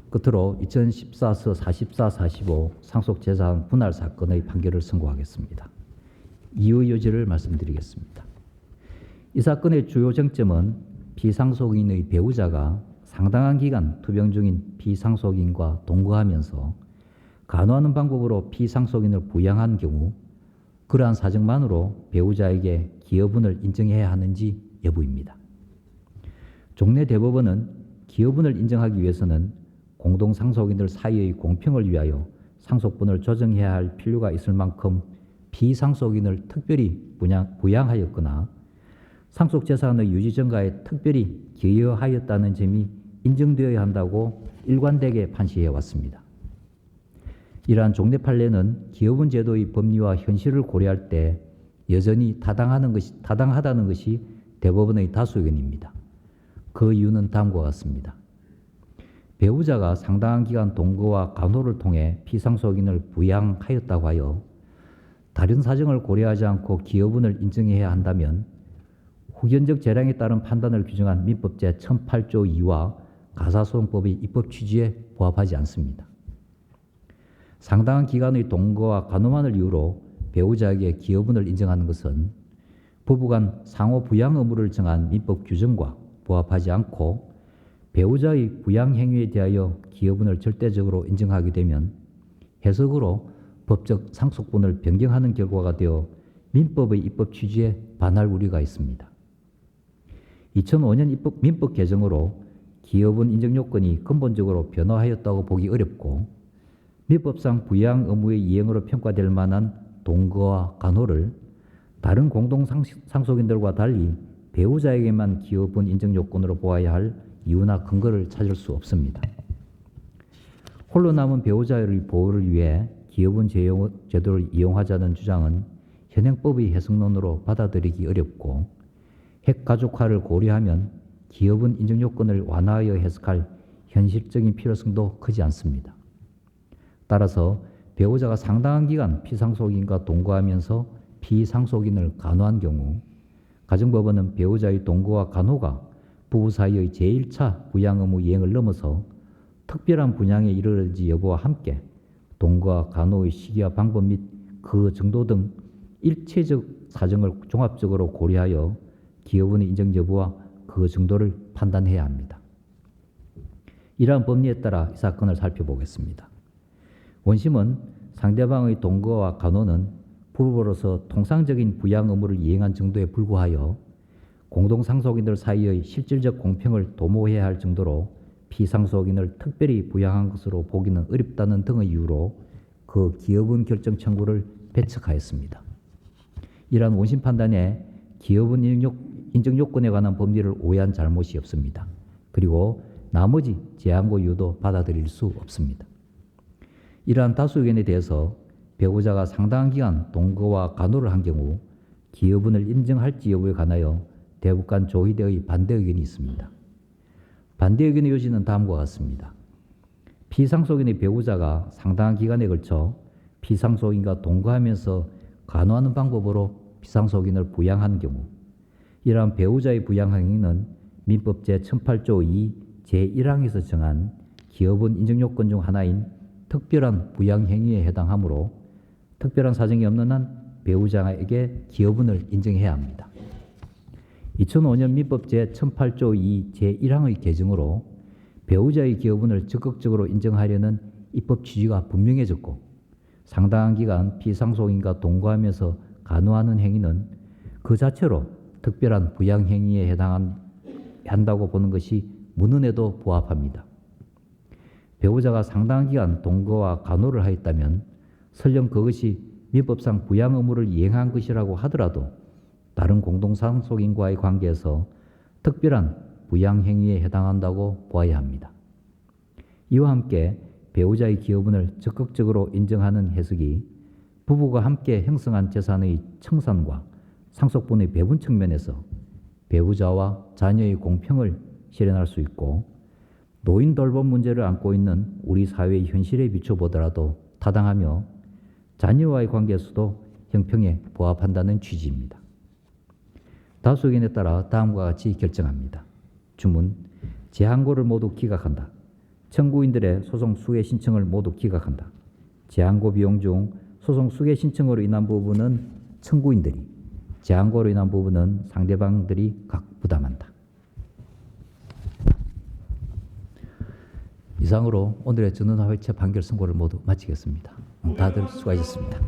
끝으로 2014서 44, 45 상속재산 분할 사건의 판결을 선고하겠습니다. 이유 여지를 말씀드리겠습니다. 이 사건의 주요 쟁점은 피상속인의 배우자가 상당한 기간 투병 중인 피상속인과 동거하면서 간호하는 방법으로 피상속인을 부양한 경우 그러한 사정만으로 배우자에게 기여분을 인정해야 하는지 여부입니다. 종래 대법원은 기여분을 인정하기 위해서는 공동상속인들 사이의 공평을 위하여 상속분을 조정해야 할 필요가 있을 만큼 피상속인을 특별히 부양하였거나 상속재산의 유지전가에 특별히 기여하였다는 점이 인정되어야 한다고 일관되게 판시해 왔습니다. 이러한 종래 판례는 기여분 제도의 법리와 현실을 고려할 때 여전히 타당하다는 것이 대법원의 다수 의견입니다. 그 이유는 다음과 같습니다. 배우자가 상당한 기간 동거와 간호를 통해 피상속인을 부양하였다고 하여 다른 사정을 고려하지 않고 기여분을 인정해야 한다면 후견적 재량에 따른 판단을 규정한 민법 제1008조 2와 가사소송법의 입법 취지에 부합하지 않습니다. 상당한 기간의 동거와 간호만을 이유로 배우자에게 기여분을 인정하는 것은 부부간 상호 부양 의무를 정한 민법 규정과 부합하지 않고 배우자의 부양 행위에 대하여 기여분을 절대적으로 인정하게 되면 해석으로 법적 상속분을 변경하는 결과가 되어 민법의 입법 취지에 반할 우려가 있습니다. 2005년 민법 개정으로 기여분 인정 요건이 근본적으로 변화하였다고 보기 어렵고 민법상 부양 의무의 이행으로 평가될 만한 동거와 간호를 다른 공동상속인들과 달리 배우자에게만 기여분 인정 요건으로 보아야 할 이유나 근거를 찾을 수 없습니다. 홀로 남은 배우자의 보호를 위해 기여분 제도를 이용하자는 주장은 현행법의 해석론으로 받아들이기 어렵고 핵가족화를 고려하면 기여분 인정 요건을 완화하여 해석할 현실적인 필요성도 크지 않습니다. 따라서 배우자가 상당한 기간 피상속인과 동거하면서 피상속인을 간호한 경우 가정법원은 배우자의 동거와 간호가 부부 사이의 제1차 부양 의무 이행을 넘어서 특별한 분양에 이르는지 여부와 함께 동거와 간호의 시기와 방법 및 그 정도 등 일체적 사정을 종합적으로 고려하여 기여분의 인정 여부와 그 정도를 판단해야 합니다. 이러한 법리에 따라 이 사건을 살펴보겠습니다. 원심은 상대방의 동거와 간호는 부부로서 통상적인 부양 의무를 이행한 정도에 불구하여 공동상속인들 사이의 실질적 공평을 도모해야 할 정도로 피상속인을 특별히 부양한 것으로 보기는 어렵다는 등의 이유로 그 기여분 결정 청구를 배척하였습니다. 이러한 원심 판단에 기여분 인정 요건에 관한 법리를 오해한 잘못이 없습니다. 그리고 나머지 제한고 이유도 받아들일 수 없습니다. 이러한 다수 의견에 대해서 배우자가 상당한 기간 동거와 간호를 한 경우 기여분을 인정할지 여부에 관하여 대법관 조희대의 반대 의견이 있습니다. 반대 의견의 요지는 다음과 같습니다. 피상속인의 배우자가 상당한 기간에 걸쳐 피상속인과 동거하면서 간호하는 방법으로 피상속인을 부양한 경우 이러한 배우자의 부양 행위는 민법 제1008조 2 제1항에서 정한 기여분 인정 요건 중 하나인 특별한 부양 행위에 해당하므로 특별한 사정이 없는 한 배우자에게 기여분을 인정해야 합니다. 2005년 민법 제1008조 2 제1항의 개정으로 배우자의 기여분을 적극적으로 인정하려는 입법 취지가 분명해졌고 상당한 기간 피상속인과 동거하면서 간호하는 행위는 그 자체로 특별한 부양 행위에 해당한다고 보는 것이 문헌에도 부합합니다. 배우자가 상당한 기간 동거와 간호를 하였다면 설령 그것이 민법상 부양 의무를 이행한 것이라고 하더라도 다른 공동상속인과의 관계에서 특별한 부양 행위에 해당한다고 보아야 합니다. 이와 함께 배우자의 기여분을 적극적으로 인정하는 해석이 부부가 함께 형성한 재산의 청산과 상속분의 배분 측면에서 배우자와 자녀의 공평을 실현할 수 있고 노인 돌봄 문제를 안고 있는 우리 사회의 현실에 비춰보더라도 타당하며 자녀와의 관계에서도 형평에 부합한다는 취지입니다. 다수 의견에 따라 다음과 같이 결정합니다. 주문, 제한고를 모두 기각한다. 청구인들의 소송 수개 신청을 모두 기각한다. 재항고 비용 중 소송 수개 신청으로 인한 부분은 청구인들이, 재항고로 인한 부분은 상대방들이 각 부담한다. 이상으로 오늘의 전원합의체 판결 선고를 모두 마치겠습니다. 다들 수고하셨습니다.